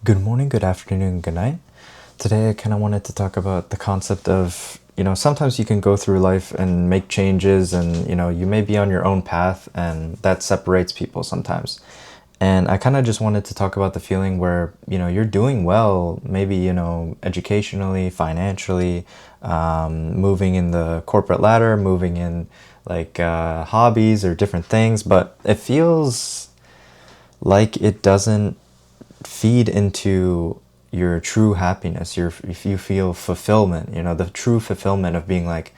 Good morning, good afternoon, good night. Today I kind of wanted to talk about the concept of, sometimes you can go through life and make changes and, you may be on your own path and that separates people sometimes. And I kind of just wanted to talk about the feeling where, you're doing well, maybe, educationally, financially, moving in the corporate ladder, moving in like hobbies or different things, but it feels like it doesn't feed into your true happiness, if you feel fulfillment, the true fulfillment of being like,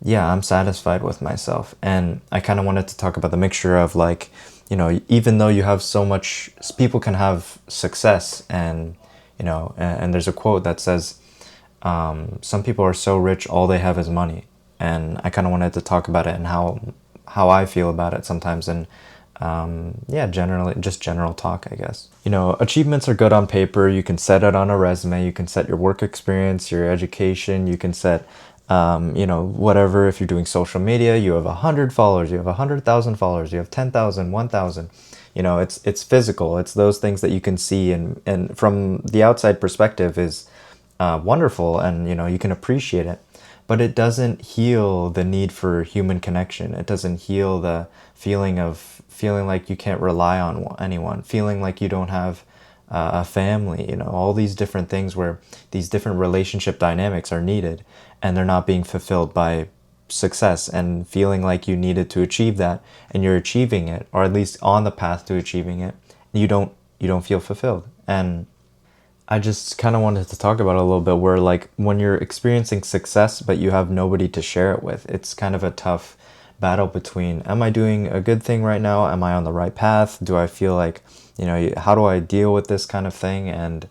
yeah, I'm satisfied with myself. And I kind of wanted to talk about the mixture of like, even though you have so much, people can have success and, and there's a quote that says, some people are so rich, all they have is money. And I kind of wanted to talk about it and how I feel about it sometimes. And yeah, generally, just general talk, I guess. Achievements are good on paper. You can set it on a resume. You can set your work experience, your education. You can set, whatever. If you're doing social media, you have 100 followers, you have 100,000 followers, you have 10,000, 1,000. It's physical. It's those things that you can see, and from the outside perspective is wonderful, and you can appreciate it, but it doesn't heal the need for human connection. It doesn't heal the feeling of feeling like you can't rely on anyone, feeling like you don't have a family, all these different things where these different relationship dynamics are needed and they're not being fulfilled by success, and feeling like you needed to achieve that and you're achieving it, or at least on the path to achieving it, you don't feel fulfilled. And I just kind of wanted to talk about it a little bit, where like when you're experiencing success but you have nobody to share it with, it's kind of a tough battle between, am I doing a good thing right now? Am I on the right path? Do I feel like, how do I deal with this kind of thing? And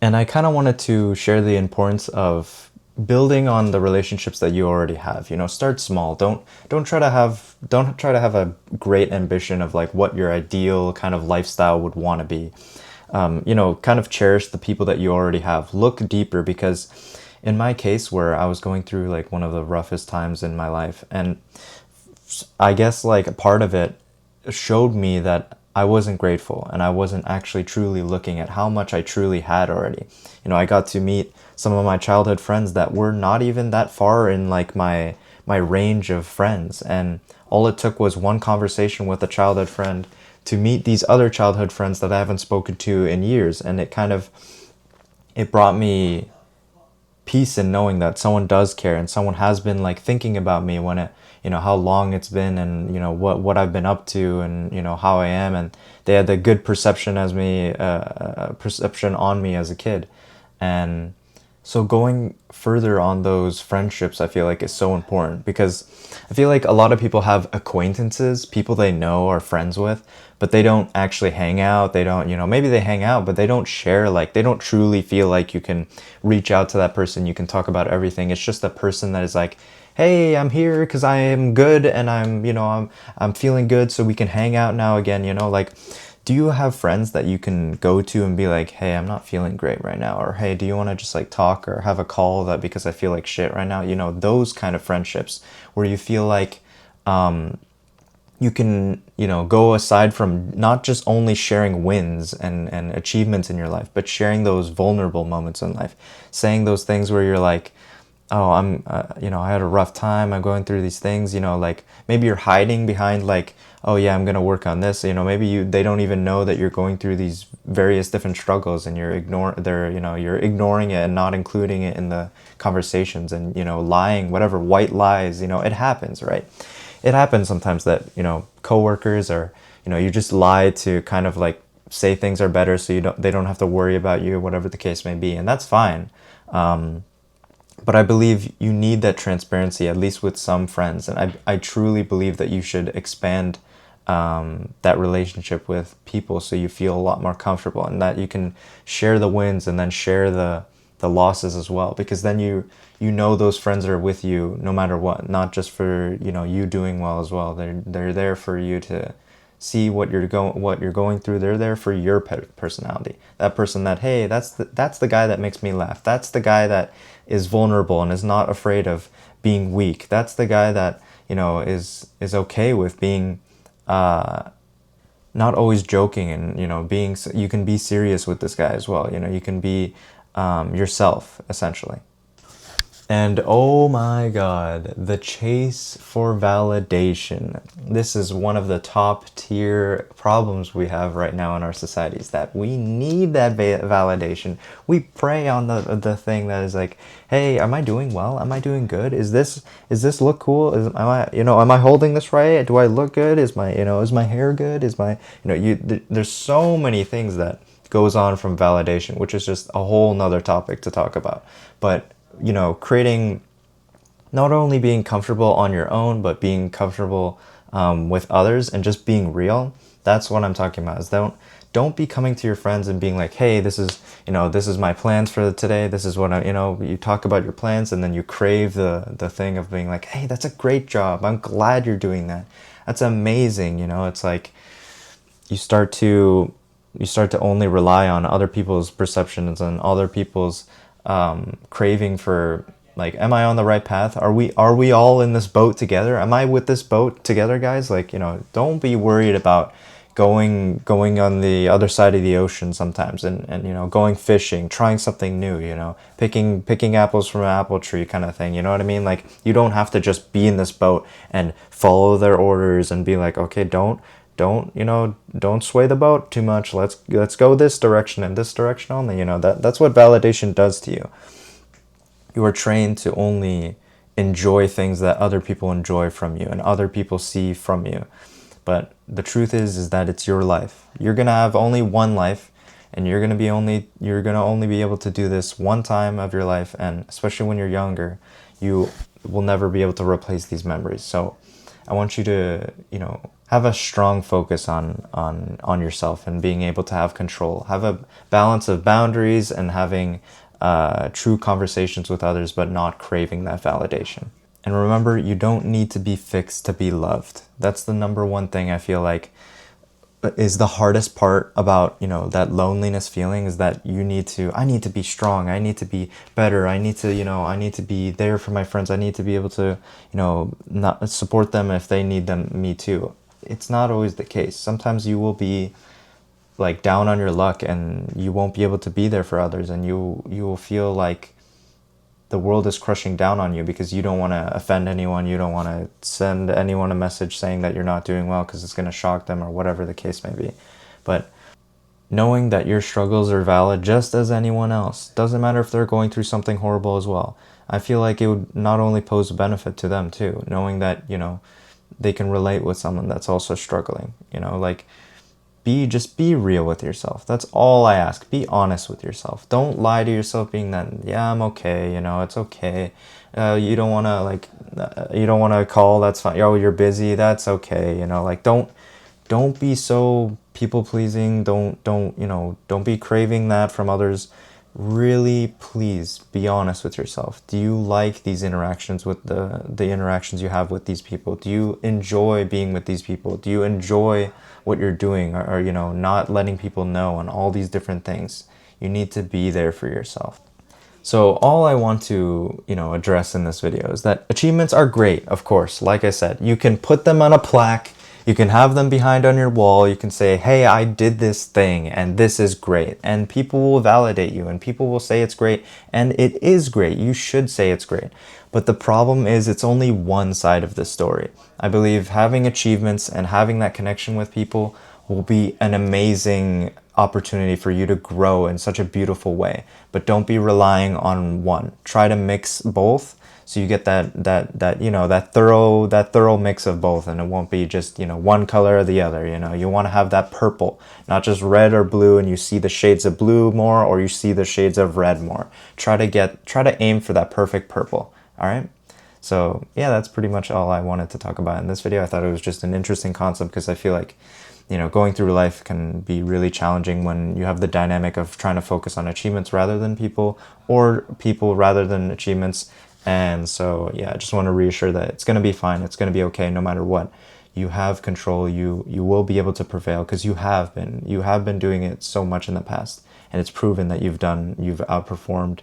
I kind of wanted to share the importance of building on the relationships that you already have. Start small. Don't try to have a great ambition of like what your ideal kind of lifestyle would want to be. Kind of cherish the people that you already have. Look deeper, because in my case, where I was going through like one of the roughest times in my life, and I guess like a part of it showed me that I wasn't grateful and I wasn't actually truly looking at how much I truly had already. I got to meet some of my childhood friends that were not even that far in like my range of friends, and all it took was one conversation with a childhood friend to meet these other childhood friends that I haven't spoken to in years, and it brought me peace in knowing that someone does care and someone has been like thinking about me when it, how long it's been, and what I've been up to, and how I am, and they had the good perception on me as a kid. And so going further on those friendships, I feel like is so important, because I feel like a lot of people have acquaintances, people they know or friends with, but they don't actually hang out. They don't, maybe they hang out, but they don't share, like they don't truly feel like you can reach out to that person, you can talk about everything. It's just a person that is like, hey, I'm here because I am good, and I'm feeling good, so we can hang out now again, like, do you have friends that you can go to and be like, hey, I'm not feeling great right now, or hey, do you want to just like talk or have a call that because I feel like shit right now? Those kind of friendships where you feel like you can, go aside from not just only sharing wins and achievements in your life, but sharing those vulnerable moments in life, saying those things where you're like, oh, I had a rough time, I'm going through these things, like maybe you're hiding behind like, oh yeah, I'm going to work on this. Maybe they don't even know that you're going through these various different struggles, and you're ignoring it and not including it in the conversations, and, lying, whatever, white lies, it happens, right? It happens sometimes that, coworkers, or, you just lie to kind of like say things are better so they don't have to worry about you, whatever the case may be. And that's fine. But I believe you need that transparency, at least with some friends. And I truly believe that you should expand that relationship with people so you feel a lot more comfortable, and that you can share the wins and then share the losses as well. Because then those friends are with you no matter what, not just for, you doing well as well. They're there for you to see what you're going through. They're there for your personality. That person that, hey, that's the guy that makes me laugh. That's the guy that is vulnerable and is not afraid of being weak. That's the guy that, is okay with being not always joking, and you can be serious with this guy as well. You can be yourself, essentially. And oh my god, the chase for validation. This is one of the top tier problems we have right now in our societies, that we need that validation. We prey on the thing that is like, hey, am I doing well? Am I doing good? Is this look cool? Am I holding this right? Do I look good? Is my hair good? There's so many things that goes on from validation, which is just a whole nother topic to talk about. But creating, not only being comfortable on your own, but being comfortable with others and just being real. That's what I'm talking about. Is don't be coming to your friends and being like, hey, this is my plans for today. This is what you talk about your plans, and then you crave the thing of being like, hey, that's a great job. I'm glad you're doing that. That's amazing. It's like you start to only rely on other people's perceptions and other people's craving for, like, am I on the right path? Are we all in this boat together? Am I with this boat together, guys? Like, don't be worried about going on the other side of the ocean sometimes, and going fishing, trying something new, picking apples from an apple tree kind of thing. You know what I mean? Like, you don't have to just be in this boat and follow their orders and be like, okay, don't sway the boat too much. Let's go this direction and this direction only. That's what validation does to you. You are trained to only enjoy things that other people enjoy from you and other people see from you. But the truth is that it's your life. You're gonna have only one life, and you're gonna only be able to do this one time of your life. And especially when you're younger, you will never be able to replace these memories. So I want you to have a strong focus on yourself and being able to have control. Have a balance of boundaries and having true conversations with others, but not craving that validation. And remember, you don't need to be fixed to be loved. That's the number one thing I feel like is the hardest part about that loneliness feeling, is that I need to be strong, I need to be better, I need to be there for my friends, I need to be able to not support them if they need me too. It's not always the case. Sometimes you will be like down on your luck and you won't be able to be there for others, and you will feel like the world is crushing down on you because you don't want to offend anyone. You don't want to send anyone a message saying that you're not doing well because it's going to shock them or whatever the case may be. But knowing that your struggles are valid just as anyone else, doesn't matter if they're going through something horrible as well. I feel like it would not only pose a benefit to them too, knowing that, they can relate with someone that's also struggling, like, just be real with yourself. That's all I ask. Be honest with yourself. Don't lie to yourself being that, yeah, I'm okay, it's okay. You don't want to call, that's fine. Oh, you're busy, that's okay. Like, don't be so people pleasing. Don't be craving that from others. Really, please be honest with yourself. Do you like these interactions with the interactions you have with these people? Do you enjoy being with these people? Do you enjoy what you're doing, or not letting people know, and all these different things? You need to be there for yourself. So all I want to, address in this video is that achievements are great, of course. Like I said, you can put them on a plaque, you can have them behind on your wall, you can say, hey, I did this thing, and this is great. And people will validate you, and people will say it's great, and it is great. You should say it's great. But the problem is it's only one side of the story. I believe having achievements and having that connection with people will be an amazing opportunity for you to grow in such a beautiful way. But don't be relying on one. Try to mix both, so you get that thorough mix of both, and it won't be just one color or the other. You want to have that purple, not just red or blue, and you see the shades of blue more, or you see the shades of red more. Try to aim for that perfect purple. All right. So yeah, that's pretty much all I wanted to talk about in this video. I thought it was just an interesting concept because I feel like going through life can be really challenging when you have the dynamic of trying to focus on achievements rather than people, or people rather than achievements. And so, yeah, I just want to reassure that it's going to be fine. It's going to be okay no matter what. You have control. You will be able to prevail because you have been doing it so much in the past. And it's proven that you've outperformed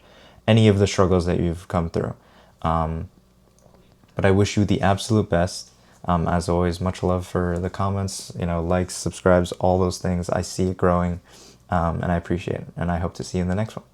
any of the struggles that you've come through. But I wish you the absolute best. As always, much love for the comments, likes, subscribes, all those things. I see it growing, and I appreciate it. And I hope to see you in the next one.